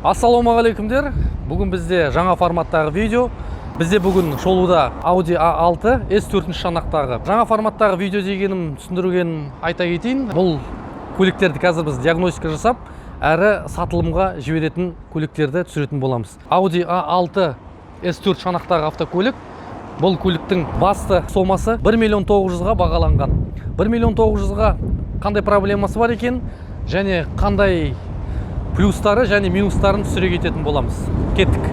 Ассалаумағалейкумдер. Бүгін бізде жаңа форматтағы видео. Бізде бүгін шолуда Audi A6 S4 шанақтағы. Жаңа форматтағы видео дегенім түсіндірген айта кетейін. Бұл көліктерді қазір біз диагностика жасап, әрі сатылымға жіберетін көліктерді түсіретін боламыз. Audi A6 S4 шанақтағы автокөлік. Бұл көліктің басты сомасы 1.900.000-ға бағаланған. 1.900.000-ға қандай проблемасы бар екен, және қандай плюстары және минустарын түсіре кететін боламыз. Кеттік.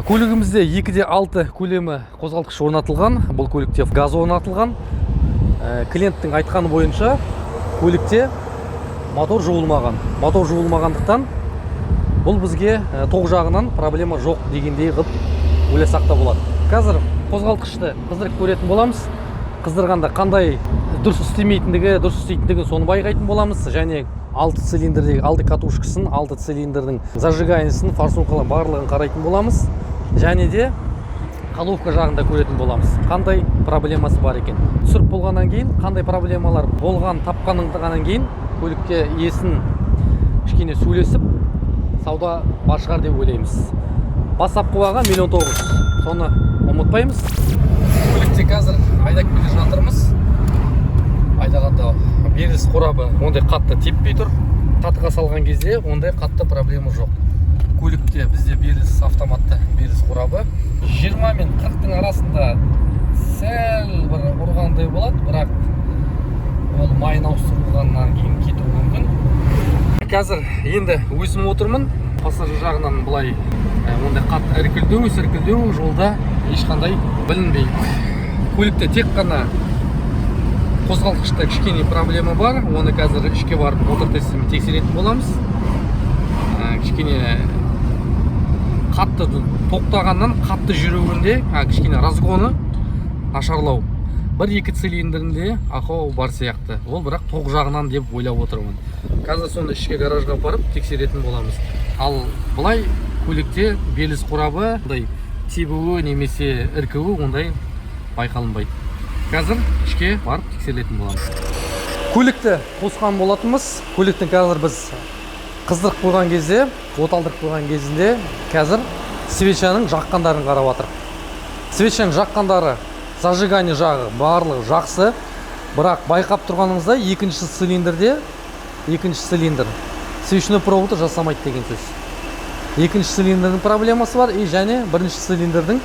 Көлігімізде 2.6 көлемі қозғалтқыш орнатылған. Бұл көлікте газ орнатылған. Клиенттің айтқаны бойынша көлікте мотор жуылмаған. Мотор жуылмағандықтан бұл бізге тоқ жағынан проблема жоқ дегендей қып ойласақ та болады. Қазір қозғалтқышты қыздырып көретін боламыз. Қыздырғанда қандай дұрыс істемейтіндігі, дұрыс істейтіндігін соны байқайтын боламыз. Және 6 цилиндрдегі 6 катушкасын, 6 цилиндрдің зажиганиесін, форсункаларын барлығын қарайтын боламыз. Және де головка жағында көретін боламыз. Қандай проблемасы бар екен. Түсіріп болғаннан кейін, қандай проблемалар болған, тапқаннан кейін көлікке иесін кішкене сөйлесіп, сауда бар шығар деп ойлаймыз. Бастапқы баға 1.900.000. Соны ұмытпаймыз. Көлікте қазір айдап келе жатырмыз. Айдағанда беріліс қорабы ондай қатты теппей тұр. Қатыға салған кезде ондай қатты проблема жоқ. Көлікте бізде беріліс автоматты беріліс қорабы. 20 мен 40-тың арасында сәл бір ұрғандай болады, бірақ ол майын ауыстырылғаннан кейін кетуі мүмкін. Қазір енді өзім отырмын. Пассажир жағынан былай ондай қатты іркілдеу жолда ешқандай білінбейді. Көлікте тек қана қозғалтқышта кішкене проблема бар. Оны қазір ішке барып мотор тестімен тексеретін боламыз. Кішкене қатты тоқтағаннан қатты жүруінде кішкене разгоны нашарлау. 1-2 цилиндрінде ақау бар сияқты. Ол бірақ тоқ жағынан деп ойлап отырмын. Қазір сонда ішке гаражға барып тексеретін боламыз. Ал былай көлікте беріліс қорабы тебуі немесе іркуі ондай байқалынбайды. Қазір ішке барып тексерілетін боламыз. Көлікті қосқан болатынбыз. Көліктің қазір біз қыздырып қойған кезде, оталдырып қойған кезінде қазір свечаның жаққандарын қарап жатырмыз. Свечаның жаққандары, зажигание жағы барлығы жақсы, бірақ байқап тұрғаныңызда екінші цилиндр свечной проводы жасамайды деген сөз. Екінші цилиндрдің проблемасы бар, және бірінші цилиндрдің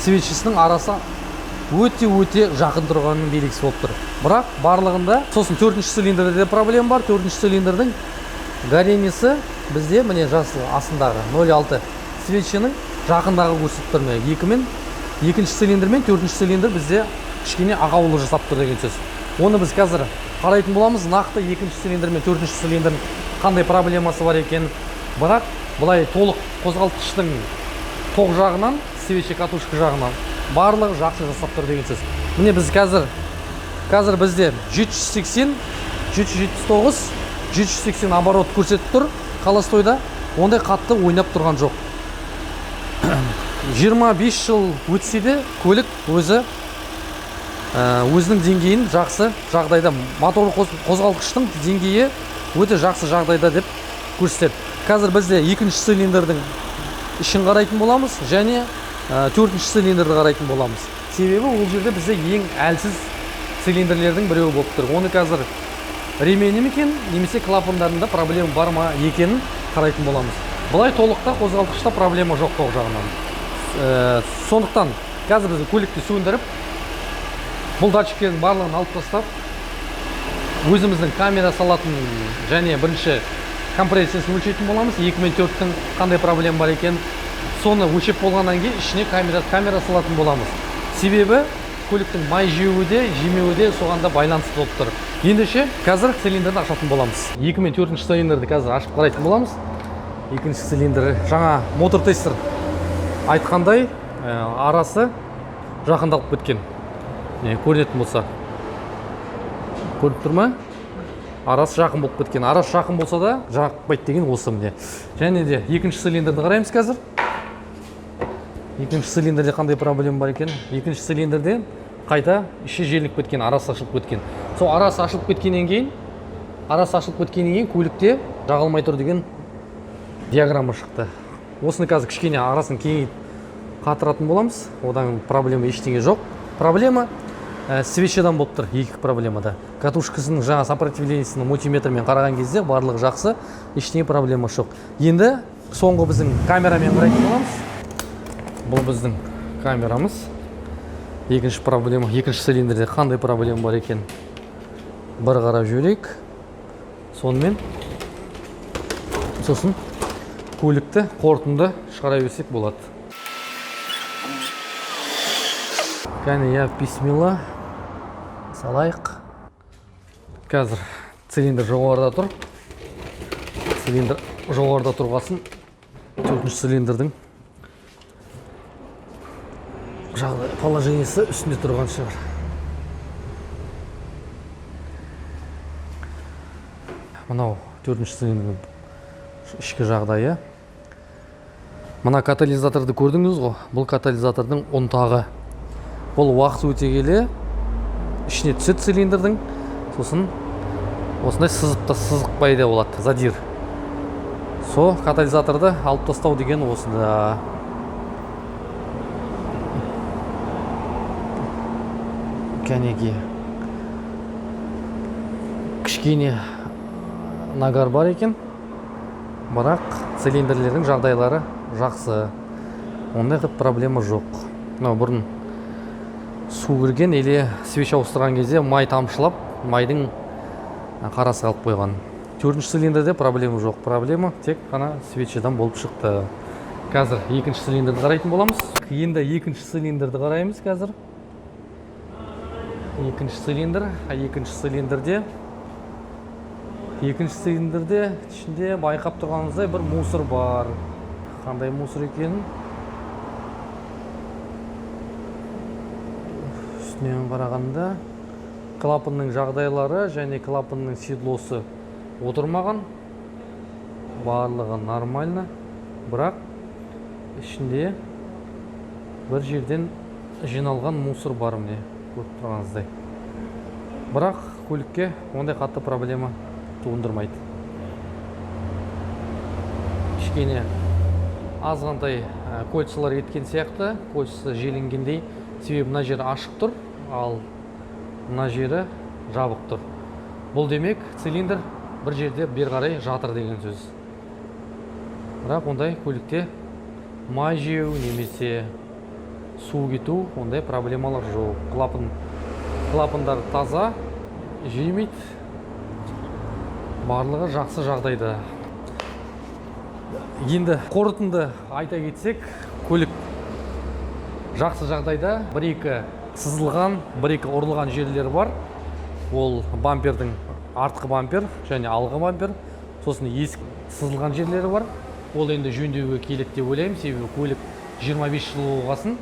свечесінің арасы өте жақын тұрғанның белгісі болып тұр. Бірақ барлығында, сосын 4-ші цилиндрде проблема бар. 4-ші цилиндрдің горениесі бізде міне жасыл астындағы 0.6 свеченің жақындағы көрсетіп тұр. Екінші цилиндр мен 4-ші цилиндр бізде кішкене ақаулы жасап тұр деген сөз. Оны біз қазір қарайтын боламыз. Нақты екінші цилиндр мен 4-ші цилиндрдің қандай проблемасы бар екен. Бірақ бұлай толық қозғалтқыштың тоқ жағынан, свеча катушка жағынан барлығы жақсы жасап тұр деген сөз. Міне біз қазір бізде 780, 779, 780 оборот көрсетіп тұр. Холостойда ондай қатты ойнап тұрған жоқ. 25 жыл өтсе де көлік өзінің деңгейін жақсы жағдайда, мотор қозғалтқыштың деңгейі өте жақсы жағдайда деп көрсетеді. Қазір бізде екінші цилиндрдің ішін қарайтын боламыз, және 4-ші цилиндрді қарайтын боламыз. Себебі ол жерде бізде ең әлсіз цилиндрлердің біреуі болып тұр. Оны қазір ремені екен, немесе клапандарында проблема бар ма екенін қарайтын боламыз. Былай толықта қозғалтқышта проблема жоқ тоқ жағынан. Сондықтан қазір біз көлікті сөндіріп, бұл датчиктердің барлығын алып тастап, өзіміздің камера салатын және бірінші компрессиясын өлшейтін боламыз. 2 мен 4-тің қандай проблема бар екен, соны өлшеп болғаннан кейін ішіне камера салатын боламыз. Себебі көліктің май жеуі жемеуі соғанда байланысты болып тұр. Ендеше қазір цилиндрді ашатын боламыз. 2 мен 4-ші цилиндрді қазір ашып қарайтын боламыз. Екінші цилиндр жаңа мотор тестер айтқандай арасы жақындалып кеткен. Көрінетін болса. Көріп тұр ма? Арасы жақын болып кеткен. Арасы жақын болса да жақпайды деген осы міне. Және де екінші цилиндрді қараймыз қазір. Екінші цилиндрде қандай проблема бар екен? Екінші цилиндрде қайта іші желініп кеткен, арасы ашылып кеткен. Сол арасы ашылып кеткеннен кейін, көлікте жағылмай тұр деген диаграмма шықты. Осыны қазір кішкене арасын кеңейіп қатыратын боламыз. Одан проблема ештеңе жоқ. Проблема свечадан болып тұр, екі проблемада. Катушкасының жаңа сопротивлениесінің мультиметрмен қараған кезде барлығы жақсы, ештеңе проблема жоқ. Енді соңғы біздің камерамен қарайтын боламыз. Бұл біздің камерамыз. Екінші проблема, екінші цилиндрде қандай проблема бар екен? Бір қарап жөрейік. Сонымен сосын көлікті қорытынды шығара берсек болады. Кәне, я бисмилла салайық. Қазір цилиндр жоғарыда тұр. Цилиндр жоғарыда тұрғасын 4-ші цилиндрдің жағдай положениесі үстінде тұрған шығар. Мынау 4-ші цилиндрдің ішкі жағдайы. Мына катализаторды көрдіңіз ғой? Бұл катализатордың ұнтағы. Бұл уақыт өте келе ішіне түседі цилиндрдің, сосын осындай сызық пайда болады, задир. Со катализаторды алып тастау деген осында. Кәнеге кішкене нагар бар екен, бірақ цилиндрлердің жағдайлары жақсы. Ондай проблема жоқ. Бұрын су кірген или свеча ауыстырған кезде май тамшылап, майдың қарасы қалып қойған. 4-ші цилиндрде проблема жоқ. Проблема тек қана свечадан болып шықты. Қазір екінші цилиндрді қарайтын боламыз. Енді екінші цилиндрді қараймыз қазір. Екінші цилиндрде ішінде байқап тұрғаныңыздай бір мусор бар. Қандай мусор екенін үстінен қарағанда клапанның жағдайлары және клапанның седлосы отырмаған. Барлығы нормально, бірақ ішінде бір жерден жиналған мусор бар міне, көріп тұрғаныңыздай. Бірақ көлікке ондай қатты проблема туындырмайды. Кішкене азғантай кольцалар кеткен сияқты, кольцасы желінгендей, себебі мына жері ашық тұр, ал мына жері жабық тұр. Бұл демек цилиндр бір жерде бер қарай жатыр деген сөз. Бірақ ондай көлікте май жеу немесе су кету, ондай проблемалар жоқ. Клапандар таза, жемейді, барлығы жақсы жағдайда. Енді қорытынды айта кетсек, көлік жақсы жағдайда. Бір-екі сызылған, бір-екі ұрылған жерлері бар. Ол бампердің артқы бампер және алғы бампер. Сосын есік сызылған жерлері бар. Ол енді жөндеуге келеді деп ойлаймын, себебі көлік 25 жыл болғасын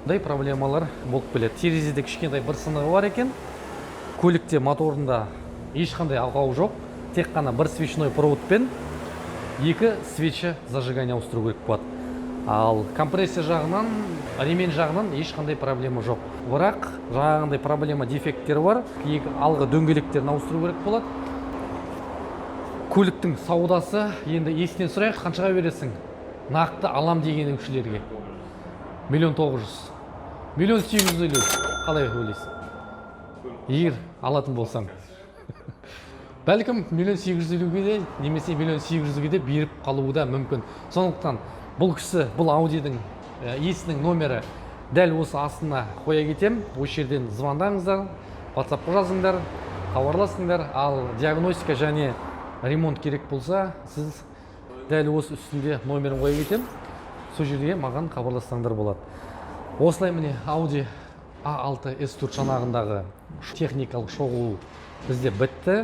бұндай проблемалар болып келеді. Терезеде кішкентай бір сынығы бар екен. Көлікте моторында ешқандай ақау жоқ. Тек қана бір свечной проводпен екі свеча зажигания ауыстыру керек болады. Ал компрессия жағынан, ремень жағынан ешқандай проблема жоқ. Бірақ жаңағындай проблема дефекттері бар. Екі алғы дөңгелектерін ауыстыру керек болады. Көліктің саудасы енді есінен сұрайық, қаншаға бересің? Нақты алам деген өкшілерге. 1 900 000, 1 750 000. Қалай ойлайсың? Егер алатын болсаң. бәлкім 1.850.000-ге де немесе 1.800.000-ге де беріп қалуы да мүмкін. Сондықтан бұл кісі, бұл Ауdiдің иесінің номері дәл осы астына қоя кетем. Осы жерден звондаңыздар, WhatsApp-қа жазыңдар, хабарласыңдар. Ал диагностика және ремонт керек болса, сіз дәл осы үстінде номерін қоя кетем. Сол жерге маған хабарлассаңдар болады. Осылай міне Audi A6 S4 шанағындағы техникалық шоғыл бізде бітті.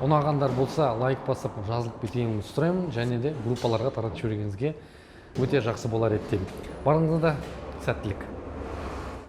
Ұнағандар болса лайк басып жазылып кеткеніңізді сұраймын, және де группаларға таратып жібергеніңізге өте жақсы болар еді. Барыңызда сәттілік.